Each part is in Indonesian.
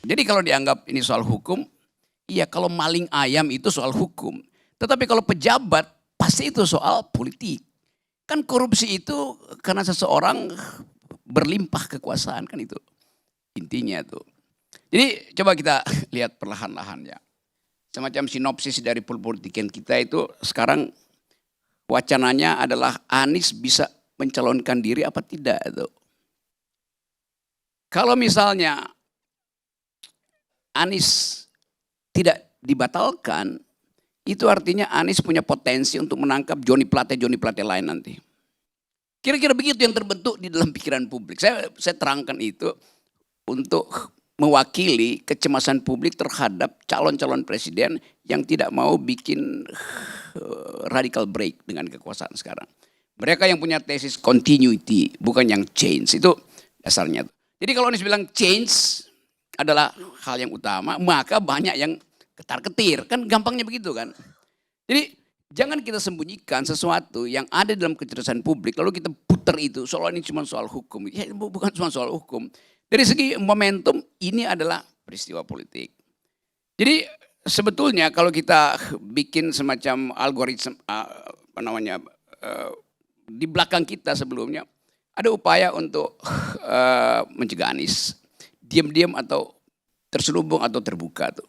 Jadi kalau dianggap ini soal hukum, iya kalau maling ayam itu soal hukum. Tetapi kalau pejabat, pasti itu soal politik. Kan korupsi itu karena seseorang berlimpah kekuasaan, kan itu intinya tuh. Jadi coba kita lihat perlahan-lahan ya. Semacam sinopsis dari perpolitikan kita itu sekarang wacananya adalah Anies bisa mencalonkan diri apa tidak itu. Kalau misalnya Anies tidak dibatalkan, itu artinya Anies punya potensi untuk menangkap Johnny Plate lain nanti. Kira-kira begitu yang terbentuk di dalam pikiran publik. Saya terangkan itu untuk mewakili kecemasan publik terhadap calon-calon presiden yang tidak mau bikin radical break dengan kekuasaan sekarang. Mereka yang punya tesis continuity, bukan yang change. Itu dasarnya. Jadi kalau Anies bilang change adalah hal yang utama, maka banyak yang ketar-ketir. Kan gampangnya begitu kan. Jadi jangan kita sembunyikan sesuatu yang ada dalam kecerdasan publik, lalu kita putar itu, soal ini cuma soal hukum. Ya bukan cuma soal hukum. Dari segi momentum, ini adalah peristiwa politik. Jadi sebetulnya kalau kita bikin semacam algoritma, di belakang kita sebelumnya, ada upaya untuk mencegah Anies diam-diam atau terselubung atau terbuka tuh.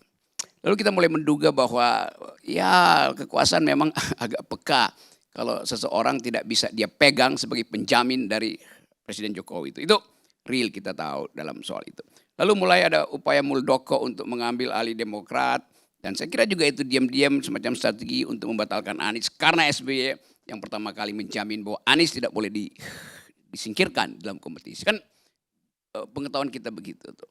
Lalu kita mulai menduga bahwa ya kekuasaan memang agak peka kalau seseorang tidak bisa dia pegang sebagai penjamin dari Presiden Jokowi itu. Itu real kita tahu dalam soal itu. Lalu mulai ada upaya Muldoko untuk mengambil alih Demokrat. Dan saya kira juga itu diam-diam semacam strategi untuk membatalkan Anies. Karena SBY yang pertama kali menjamin bahwa Anies tidak boleh disingkirkan dalam kompetisi. Kan pengetahuan kita begitu tuh.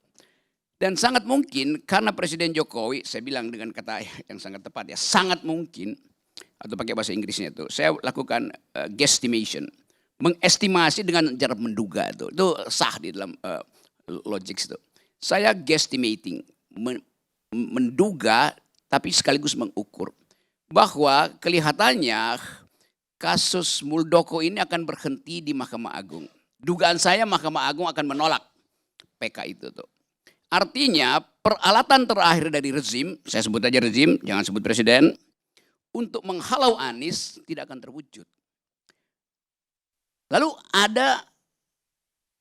Dan sangat mungkin karena Presiden Jokowi, saya bilang dengan kata yang sangat tepat ya, sangat mungkin, atau pakai bahasa Inggrisnya itu, saya lakukan guesstimation, mengestimasi dengan cara menduga itu sah di dalam logik itu. Saya guesstimating, menduga tapi sekaligus mengukur bahwa kelihatannya kasus Muldoko ini akan berhenti di Mahkamah Agung. Dugaan saya Mahkamah Agung akan menolak PK itu tuh. Artinya peralatan terakhir dari rezim, saya sebut aja rezim, jangan sebut presiden, untuk menghalau Anies tidak akan terwujud. Lalu ada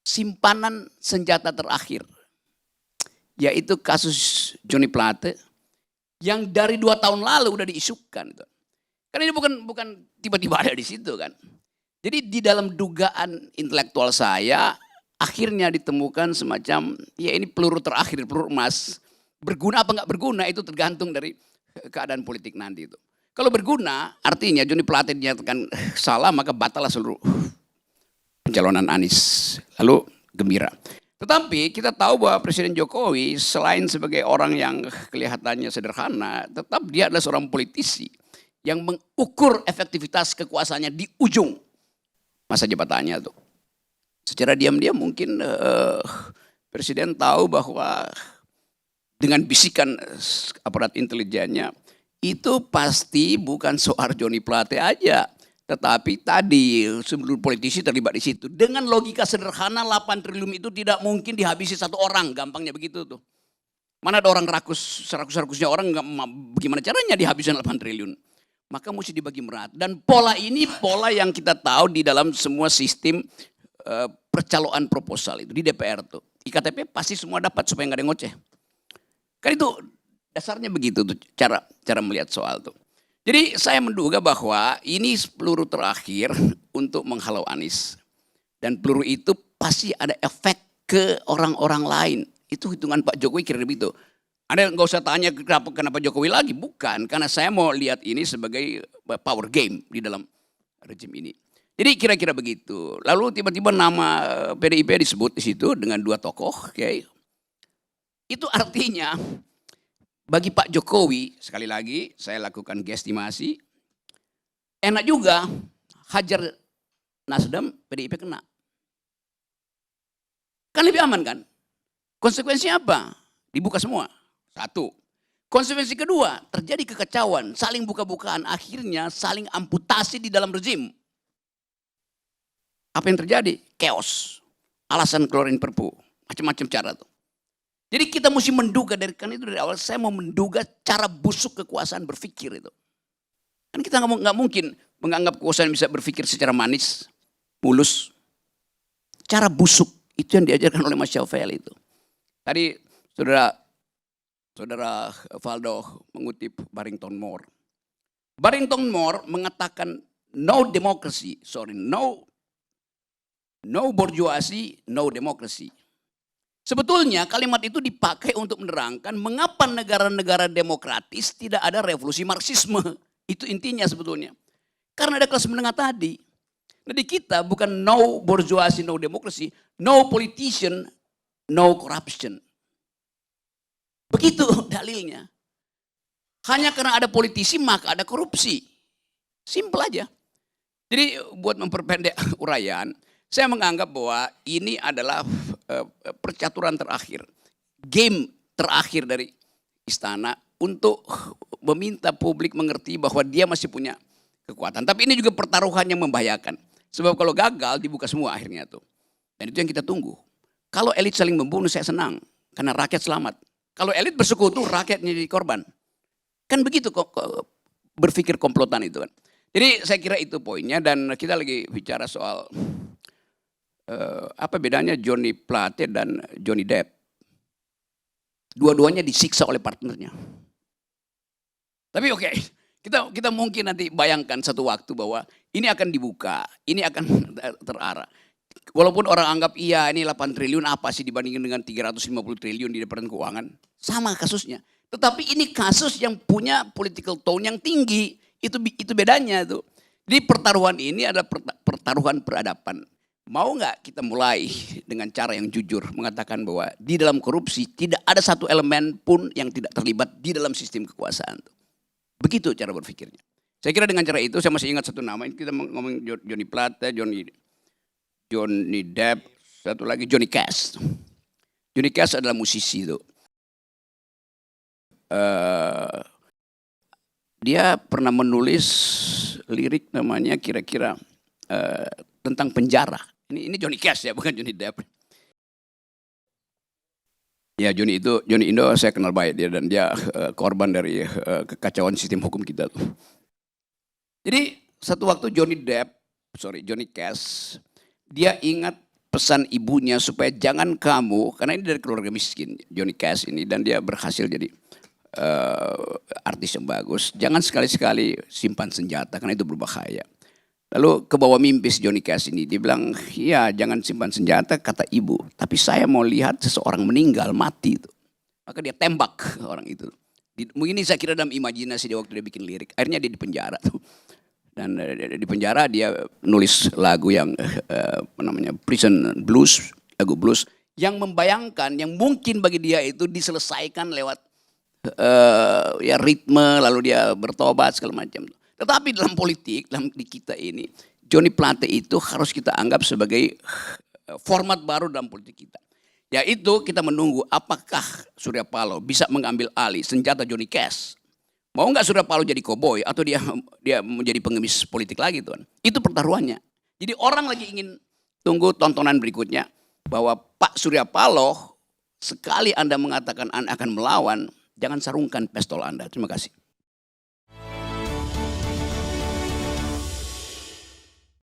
simpanan senjata terakhir, yaitu kasus Johnny Plate yang dari 2 tahun lalu udah diisukan. Kan ini bukan tiba-tiba ada di situ kan. Jadi di dalam dugaan intelektual saya, akhirnya ditemukan semacam, ya ini peluru terakhir, peluru emas. Berguna apa enggak berguna itu tergantung dari keadaan politik nanti itu. Kalau berguna, artinya Johnny Plate dinyatakan salah, maka batallah seluruh pencalonan Anies. Lalu gembira. Tetapi kita tahu bahwa Presiden Jokowi selain sebagai orang yang kelihatannya sederhana, tetap dia adalah seorang politisi yang mengukur efektivitas kekuasaannya di ujung masa jabatannya tuh. Secara diam-diam mungkin Presiden tahu bahwa dengan bisikan aparat intelijennya itu pasti bukan soal Johnny Plate aja. Tetapi tadi seluruh politisi terlibat di situ. Dengan logika sederhana 8 triliun itu tidak mungkin dihabisi satu orang. Gampangnya begitu tuh. Mana ada orang serakus-rakusnya orang bagaimana caranya dihabiskan 8 triliun. Maka mesti dibagi merata. Dan pola ini pola yang kita tahu di dalam semua sistem percaloan proposal itu di DPR tuh. IKTP pasti semua dapat supaya nggak ada yang ngoceh. Kan itu dasarnya begitu tuh cara melihat soal tuh. Jadi saya menduga bahwa ini peluru terakhir untuk menghalau Anies. Dan peluru itu pasti ada efek ke orang-orang lain. Itu hitungan Pak Jokowi kira begitu. Anda nggak usah tanya kenapa Jokowi lagi. Bukan, karena saya mau lihat ini sebagai power game di dalam rejim ini. Jadi kira-kira begitu. Lalu tiba-tiba nama PDIP disebut di situ dengan 2 tokoh. Okay. Itu artinya bagi Pak Jokowi, sekali lagi saya lakukan guesstimasi, enak juga hajar Nasdem, PDIP kena. Kan lebih aman kan? Konsekuensinya apa? Dibuka semua. 1. Konsekuensi kedua, terjadi kekacauan, saling buka-bukaan, akhirnya saling amputasi di dalam rezim. Apa yang terjadi? Chaos. Alasan keluarin perpu. Macam-macam cara tuh. Jadi kita mesti menduga karena itu dari awal saya mau menduga cara busuk kekuasaan berpikir itu. Kan kita nggak mungkin menganggap kekuasaan bisa berpikir secara manis, mulus. Cara busuk itu yang diajarkan oleh Machiavelli itu. Tadi saudara Valdo mengutip Barrington Moore. Barrington Moore mengatakan no bourgeoisie, no democracy. Sebetulnya kalimat itu dipakai untuk menerangkan mengapa negara-negara demokratis tidak ada revolusi Marxisme. Itu intinya sebetulnya. Karena ada kelas menengah tadi. Nah di kita bukan no bourgeoisie, no democracy, no politician, no corruption. Begitu dalilnya. Hanya karena ada politisi maka ada korupsi. Simpel aja. Jadi buat memperpendek uraian, saya menganggap bahwa ini adalah percaturan terakhir. Game terakhir dari istana untuk meminta publik mengerti bahwa dia masih punya kekuatan. Tapi ini juga pertaruhan yang membahayakan. Sebab kalau gagal dibuka semua akhirnya tuh. Dan itu yang kita tunggu. Kalau elit saling membunuh saya senang. Karena rakyat selamat. Kalau elit bersekutu rakyatnya jadi korban. Kan begitu kok berpikir komplotan itu kan. Jadi saya kira itu poinnya dan kita lagi bicara soal apa bedanya Johnny Plate dan Johnny Depp. Dua-duanya disiksa oleh partnernya. Tapi oke, kita mungkin nanti bayangkan satu waktu bahwa ini akan dibuka, ini akan terarah. Walaupun orang anggap iya ini 8 triliun apa sih dibandingkan dengan 350 triliun di Departemen Keuangan. Sama kasusnya. Tetapi ini kasus yang punya political tone yang tinggi. Itu bedanya tuh. Di pertaruhan ini adalah pertaruhan peradaban. Mau nggak kita mulai dengan cara yang jujur mengatakan bahwa di dalam korupsi tidak ada satu elemen pun yang tidak terlibat di dalam sistem kekuasaan. Begitu cara berpikirnya. Saya kira dengan cara itu saya masih ingat satu nama. Kita ngomong Johnny Plate, Johnny Depp, satu lagi Johnny Cash. Johnny Cash adalah musisi itu. Dia pernah menulis lirik namanya kira-kira tentang penjara. Ini Johnny Cash ya, bukan Johnny Depp. Ya Johnny Indo saya kenal baik dia dan dia korban dari kekacauan sistem hukum kita tuh. Jadi satu waktu Johnny Cash dia ingat pesan ibunya supaya jangan kamu, karena ini dari keluarga miskin Johnny Cash ini dan dia berhasil jadi artis yang bagus. Jangan sekali-sekali simpan senjata karena itu berbahaya. Lalu ke bawah mimpi Johnny Cash ini, dia bilang, ya jangan simpan senjata kata ibu. Tapi saya mau lihat seseorang meninggal, mati itu. Maka dia tembak orang itu. Mungkin ini saya kira dalam imajinasi dia waktu dia bikin lirik. Akhirnya dia di penjara tuh. Dan di penjara dia nulis lagu yang namanya Prison Blues, lagu blues. Yang membayangkan, yang mungkin bagi dia itu diselesaikan lewat ya ritme, lalu dia bertobat segala macam. Tetapi dalam politik, di kita ini, Johnny Plate itu harus kita anggap sebagai format baru dalam politik kita. Yaitu kita menunggu apakah Surya Paloh bisa mengambil alih senjata Johnny Cash. Mau nggak Surya Paloh jadi koboi atau dia menjadi pengemis politik lagi tuan. Itu pertaruhannya. Jadi orang lagi ingin tunggu tontonan berikutnya bahwa Pak Surya Paloh sekali Anda mengatakan Anda akan melawan, jangan sarungkan pistol Anda. Terima kasih.